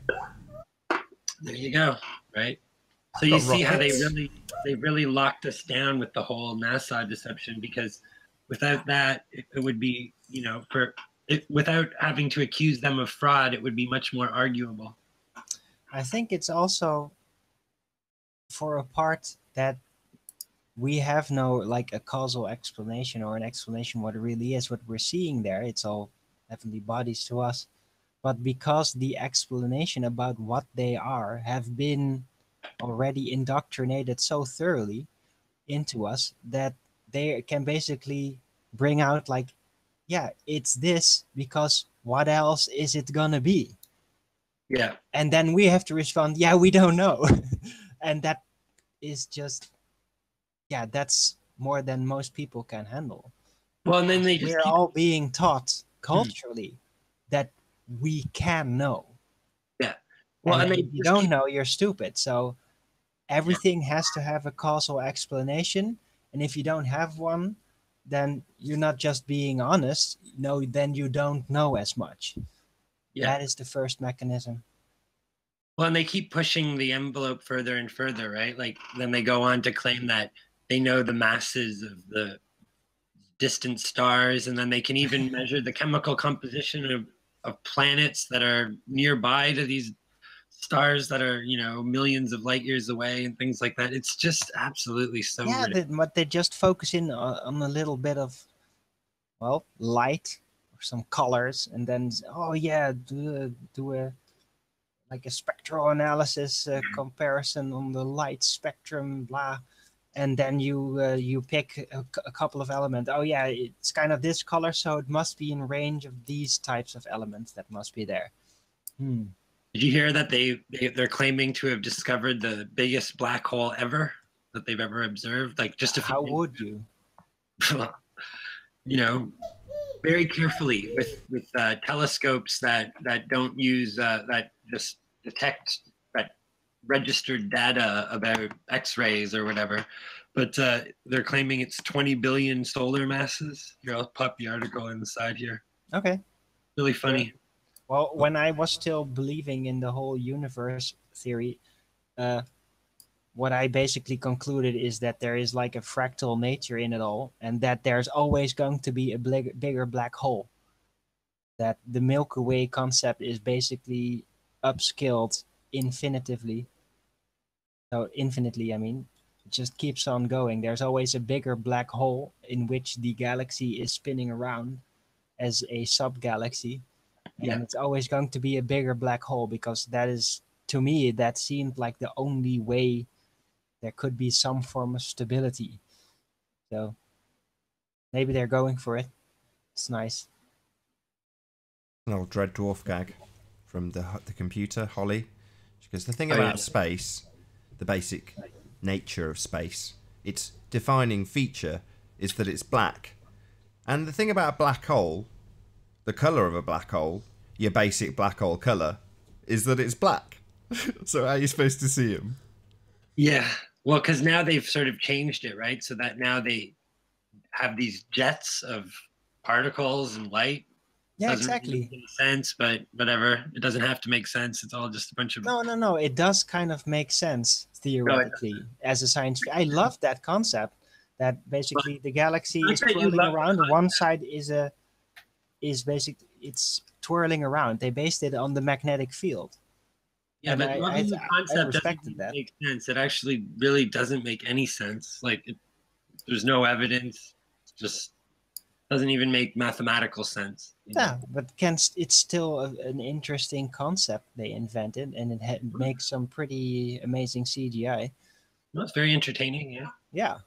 There you go, right? So you see how they really locked us down with the whole NASA deception, because without that, it would be, you know, without having to accuse them of fraud, it would be much more arguable. I think it's also for a part that we have no like a causal explanation or an explanation what it really is, what we're seeing there. It's all heavenly bodies to us. But because the explanation about what they are have been already indoctrinated so thoroughly into us that they can basically bring out like, yeah, it's this because what else is it gonna be? Yeah. And then we have to respond, yeah, we don't know. And that is just, yeah, that's more than most people can handle. Well, and then we're all being taught culturally that we can know. Yeah. Well, and if you don't know, you're stupid. So everything has to have a causal explanation. And if you don't have one, then you're not just being honest. No, then you don't know as much. Yeah. That is the first mechanism. Well, and they keep pushing the envelope further and further, right? Like then they go on to claim that they know the masses of the distant stars, and then they can even measure the chemical composition of planets that are nearby to these stars that are, you know, millions of light years away and things like that. It's just absolutely so but they just focus in on a little bit of, well, light or some colors, and then, oh yeah, do a like a spectral analysis comparison on the light spectrum, blah, and then you pick a couple of elements. Oh yeah, it's kind of this color, so it must be in range of these types of elements that must be there. Did you hear that they're claiming to have discovered the biggest black hole ever that they've ever observed? Like just how would you? You know, very carefully with telescopes that don't use that just detect that registered data about X-rays or whatever. But they're claiming it's 20 billion solar masses. Here, I'll pop the article in the side here. Okay. Really funny. Well, when I was still believing in the whole universe theory, what I basically concluded is that there is like a fractal nature in it all, and that there's always going to be a bigger black hole. that the Milky Way concept is basically upscaled infinitively. So infinitely, I mean, it just keeps on going. There's always a bigger black hole in which the galaxy is spinning around as a sub-galaxy. Yeah. And it's always going to be a bigger black hole, because that is, to me, that seemed like the only way there could be some form of stability. So maybe they're going for it. It's nice. An old Dread Dwarf gag from the computer, Holly. She goes, the thing Oh, about yeah. space, the basic nature of space, its defining feature is that it's black. And the thing about a black hole, the colour of a black hole, your basic black hole colour, is that it's black. So how are you supposed to see them? Yeah. Well, because now they've sort of changed it, right? So that now they have these jets of particles and light. Yeah, Doesn't really exactly. make any sense, but whatever. It doesn't have to make sense. It's all just a bunch of. No. It does kind of make sense theoretically as a science. I love that concept. That basically the galaxy is I bet you twirling love around. that. One side is basically it's twirling around. They based it on the magnetic field. Yeah, And but loving the concept doesn't respected even that. make sense. It actually really doesn't make any sense. Like, there's no evidence. Just doesn't even make mathematical sense. You know? Yeah, but it's still an interesting concept they invented, and it makes some pretty amazing CGI. Well, it's very entertaining. Yeah. Yeah.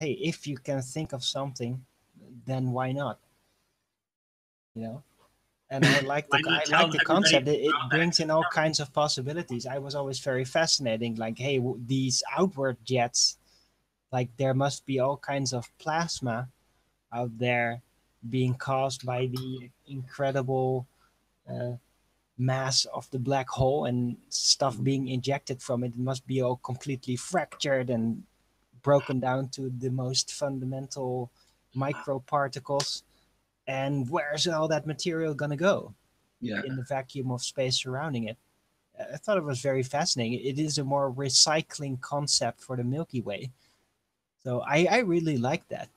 Hey, if you can think of something, then why not? You know. And I like Why not tell the everybody concept. It about brings that? in all kinds of possibilities. I was always very fascinating. Like, hey, these outward jets, like there must be all kinds of plasma out there being caused by the incredible mass of the black hole and stuff being ejected from it. It must be all completely fractured and broken down to the most fundamental microparticles. And where's all that material gonna go? Yeah. In the vacuum of space surrounding it. I thought it was very fascinating. It is a more recycling concept for the Milky Way. So I really like that.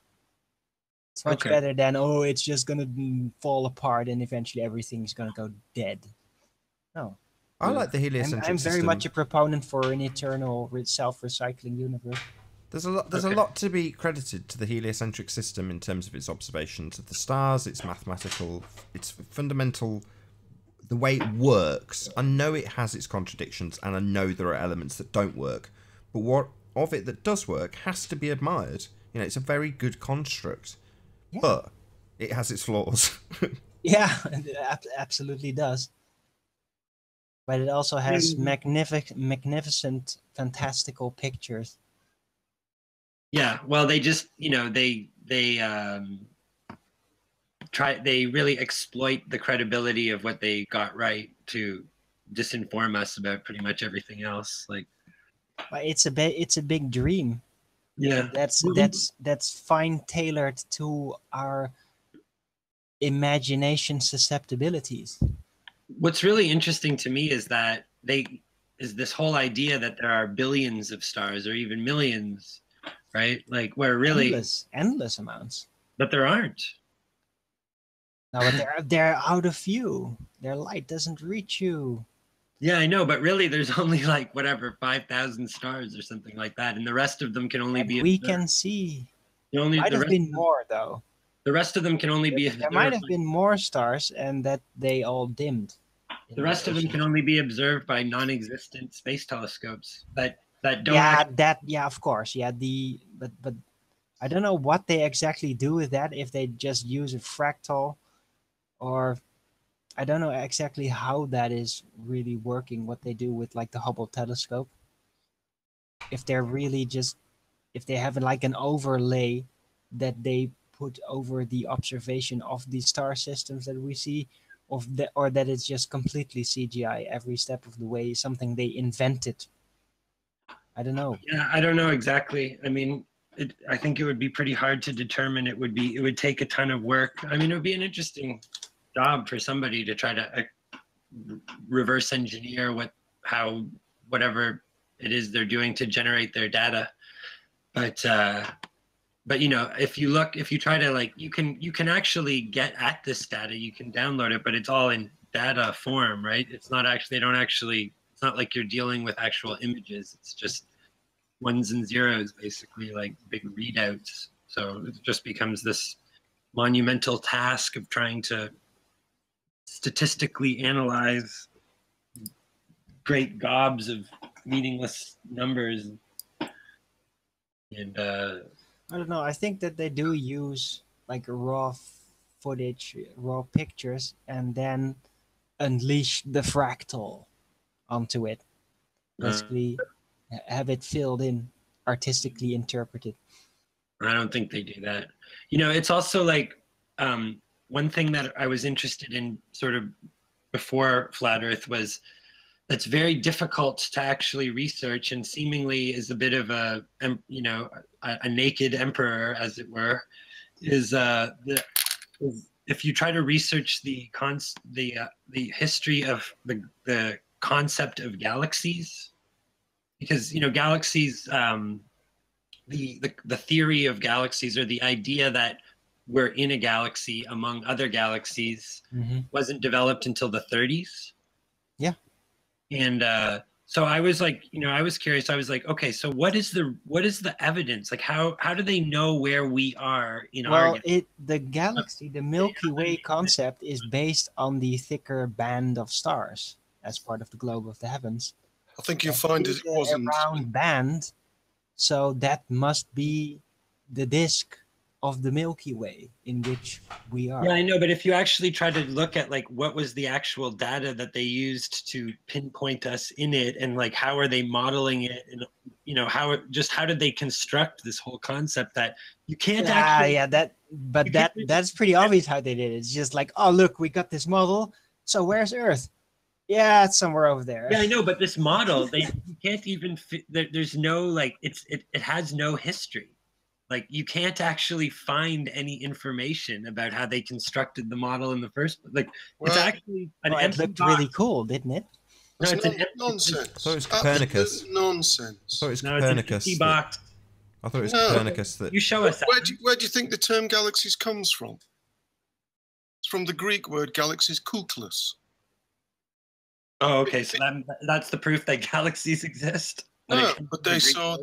It's much better than, oh, it's just going to fall apart and eventually everything's going to go dead. No. I like the heliocentric I'm very system. much a proponent for an eternal self-recycling universe. There's a lot to be credited to the heliocentric system in terms of its observations of the stars, its mathematical, its fundamental, the way it works. I know it has its contradictions, and I know there are elements that don't work, but what of it that does work has to be admired. You know, it's a very good construct, but it has its flaws. Yeah, it absolutely does. But it also has magnificent, fantastical pictures. Yeah, well, they just, they really exploit the credibility of what they got right to disinform us about pretty much everything else. Like, it's a big dream. Yeah, that's fine tailored to our imagination susceptibilities. What's really interesting to me is that this whole idea that there are billions of stars or even millions, right? Like, where really endless amounts. But there aren't. No, but they're out of view. Their light doesn't reach you. Yeah, I know, but really there's only like 5,000 stars or something like that, and the rest of them can only be we can see. Might have been more though. The rest of them can only be there might have been more stars, and that they all dimmed. The rest of them can only be observed by non-existent space telescopes that don't. Yeah, of course. Yeah, but I don't know what they exactly do with that. If they just use a fractal, or I don't know exactly how that is really working. What they do with like the Hubble telescope. If they're really if they have like an overlay that they put over the observation of the star systems that we see, or that it's just completely CGI every step of the way, something they invented. I don't know. Yeah, I don't know exactly. I mean, I think it would be pretty hard to determine. It would take a ton of work. I mean, it would be an interesting job for somebody to try to reverse engineer whatever it is they're doing to generate their data. But but you know, if you try to like, you can actually get at this data, you can download it, but it's all in data form, right? It's not actually, it's not like you're dealing with actual images. It's just ones and zeros, basically, like big readouts. So it just becomes this monumental task of trying to statistically analyze great gobs of meaningless numbers. And I don't know. I think that they do use like raw footage, raw pictures, and then unleash the fractal onto it. Basically, have it filled in, artistically interpreted. I don't think they do that. You know, it's also like one thing that I was interested in sort of before Flat Earth was that's very difficult to actually research and seemingly is a bit of a, you know, a naked emperor, as it were, is if you try to research the history of the concept of galaxies, because, you know, galaxies, the theory of galaxies, or the idea that we're in a galaxy among other galaxies, wasn't developed until the 30s. Yeah. And so I was like, you know, I was curious. I was like, okay, so what is the evidence? Like, how do they know where we are in our galaxy? The galaxy, the Milky Way concept is based on the thicker band of stars as part of the globe of the heavens. I think you'll find it wasn't a round band, so that must be the disk of the Milky Way in which we are. Yeah, I know, but if you actually try to look at like what was the actual data that they used to pinpoint us in it, and like how are they modeling it, and you know how did they construct this whole concept that you can't actually. Yeah, that's pretty obvious how they did it. It's just like, oh look, we got this model. So where's Earth? Yeah, it's somewhere over there. Yeah, I know, but this model, you can't even there's no like it has no history. Like you can't actually find any information about how they constructed the model in the first place. Like it's actually an empty it looked box. really cool, didn't it? No, No, it's nonsense. I thought it was Copernicus. Nonsense. I thought it was No, Copernicus. it's an empty box. I thought it was No. Copernicus that. You show us that. Where do you think the term galaxies comes from? It's from the Greek word galaxies kuklos. Oh, okay. So that's the proof that galaxies exist. No, but they saw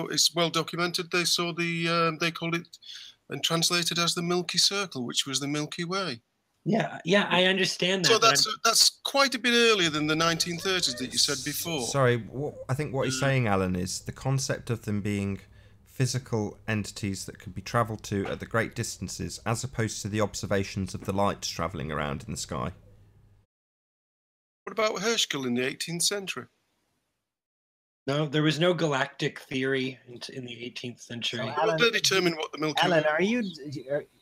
it's well documented. They saw they called it and translated as the Milky Circle, which was the Milky Way. Yeah, I understand that. So that's quite a bit earlier than the 1930s that you said before. Sorry, I think what he's saying, Alan, is the concept of them being physical entities that could be travelled to at the great distances, as opposed to the observations of the light travelling around in the sky. What about Herschel in the 18th century? No, there was no galactic theory in the 18th century. So, How did they determine what the Milky Way? Alan,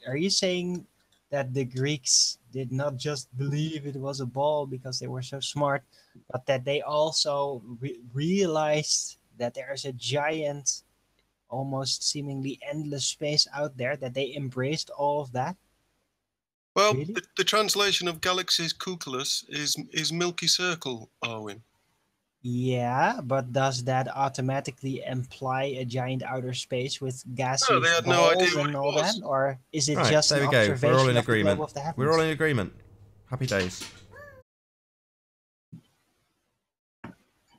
are you saying that the Greeks did not just believe it was a ball because they were so smart, but that they also realized that there's a giant, almost seemingly endless space out there, that they embraced all of that? Well, Really? the translation of galaxies kuklos is Milky Circle, Arwin. Yeah, but does that automatically imply a giant outer space with gaseous No, they had no balls idea what and it all was. that? Or is it Right, just there an we go. observation We're all in of the globe agreement. of the heavens? We're all in agreement. Happy days.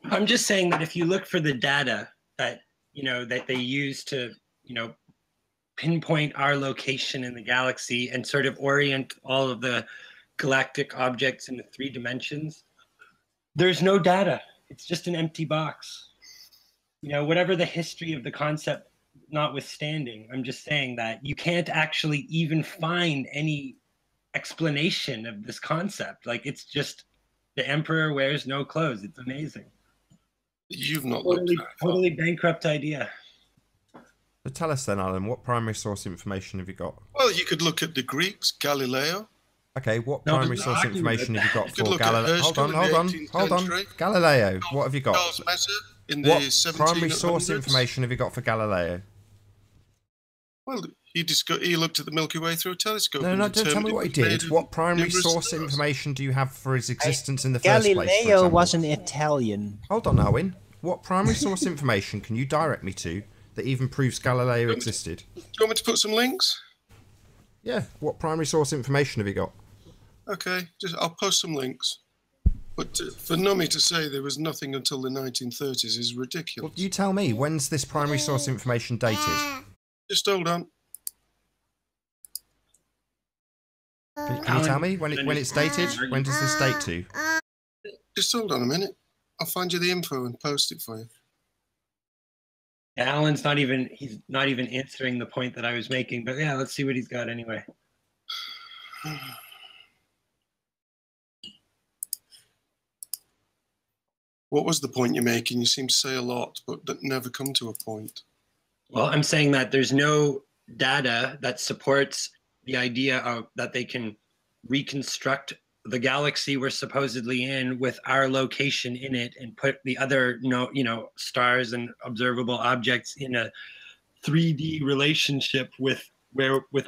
I'm just saying that if you look for the data that that they use to pinpoint our location in the galaxy and sort of orient all of the galactic objects into 3 dimensions, there's no data. It's just an empty box. Whatever the history of the concept notwithstanding, I'm just saying that you can't actually even find any explanation of this concept. Like, it's just the emperor wears no clothes. It's amazing. You've not Totally bankrupt idea. So tell us then, Alan, what primary source information have you got? Well, you could look at the Greeks, Galileo. Okay, what primary source information have you got for Galileo? Hold on. Galileo, what have you got? Charles Messier in What the 1700s. primary source information have you got for Galileo? Well, he looked at the Milky Way through a telescope. No, don't tell me what he did. What primary source information do you have for his existence in the first place? Galileo was an Italian. Hold on, Owen. What primary source information can you direct me to that even proves Galileo existed. Do you want me to put some links? Yeah. What primary source information have you got? Okay, I'll post some links. But for Nummy to say there was nothing until the 1930s is ridiculous. Well, you tell me, when's this primary source information dated? Just hold on. Can you tell me when it's dated? When does this date to? Just hold on a minute. I'll find you the info and post it for you. Yeah, Alan's he's not even answering the point that I was making, but yeah, let's see what he's got anyway. What was the point you're making? You seem to say a lot, but never come to a point. Well, I'm saying that there's no data that supports the idea of that they can reconstruct the galaxy we're supposedly in with our location in it and put the other stars and observable objects in a 3D relationship with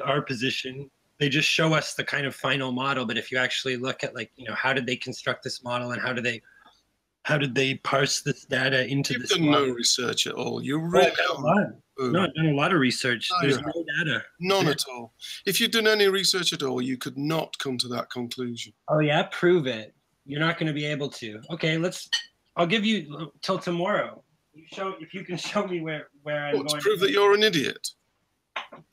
our position. They just show us the kind of final model, but if you actually look at how did they construct this model and how did they parse this data into this model? You've done no research at all. You really have. No, I've done a lot of research. There's no data. None at all. If you'd done any research at all, you could not come to that conclusion. Oh yeah, prove it. You're not going to be able to. Okay, I'll give you till tomorrow. If you can show me where I'm going. To prove that you're an idiot?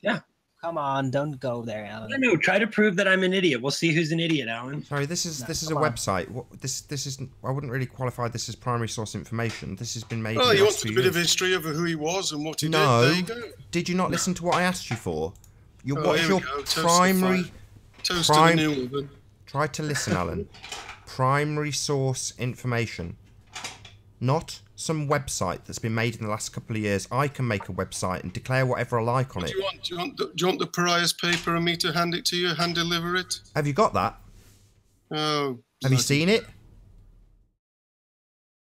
Yeah. Come on, don't go there, Alan. No, try to prove that I'm an idiot. We'll see who's an idiot, Alan. Sorry, this is a website. This isn't. I wouldn't really qualify this as primary source information. This has been made. Well, you want a bit of history of who he was and what he did. There you go. Did you not listen to what I asked you for? What is your primary? Toast to the new oven. Try to listen, Alan. Primary source information, not some website that's been made in the last couple of years. I can make a website and declare whatever I like on it. Do you want the pariah's paper and me to hand it to you, hand deliver it? Have you got that? Oh. Have you seen it?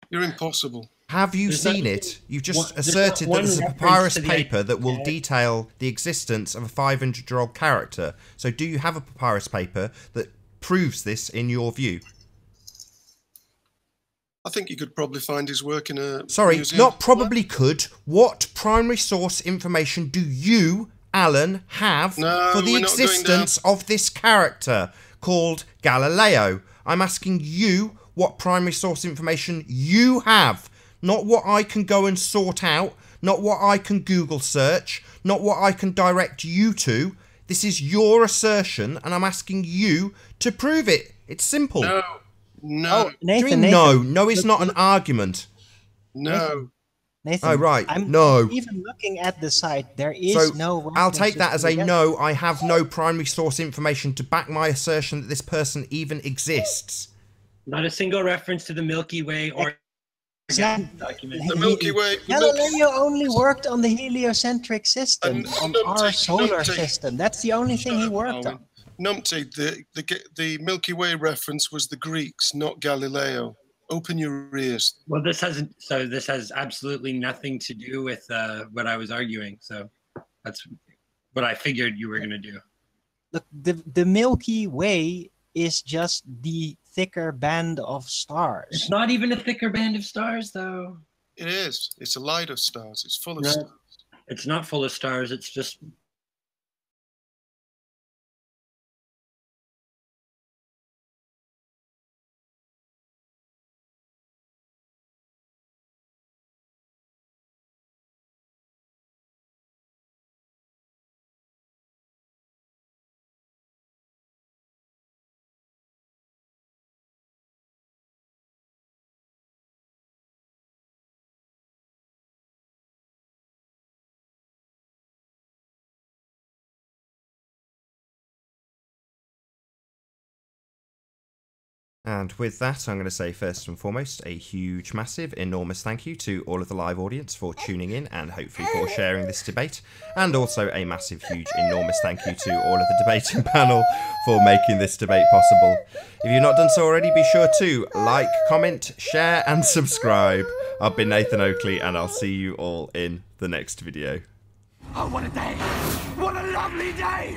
You're impossible. Have you seen it? You've just asserted that there's a papyrus paper that will detail the existence of a 500-year-old character. So do you have a papyrus paper that proves this in your view? I think you could probably find his work in a museum. Not probably could. What primary source information do you, Alan, have for the existence of this character called Galileo? I'm asking you what primary source information you have, not what I can go and sort out, not what I can Google search, not what I can direct you to. This is your assertion, and I'm asking you to prove it. It's simple. No. Oh, Nathan, no is not an argument. No. Nathan, oh, right. I'm no. Even looking at the site, there is no... I'll take that as a no. I have no primary source information to back my assertion that this person even exists. Not a single reference to the Milky Way or... The Milky Way... Galileo only worked on the heliocentric system, on our solar system. That's the only thing he worked on. Numpty, the Milky Way reference was the Greeks, not Galileo. Open your ears. Well, this has absolutely nothing to do with what I was arguing. So that's what I figured you were going to do. Look, the Milky Way is just the thicker band of stars. It's not even a thicker band of stars, though. It is. It's a light of stars. It's full of stars. It's not full of stars. It's just... And with that, I'm going to say first and foremost a huge, massive, enormous thank you to all of the live audience for tuning in and hopefully for sharing this debate. And also a massive, huge, enormous thank you to all of the debating panel for making this debate possible. If you've not done so already, be sure to like, comment, share and subscribe. I've been Nathan Oakley and I'll see you all in the next video. Oh, what a day! What a lovely day!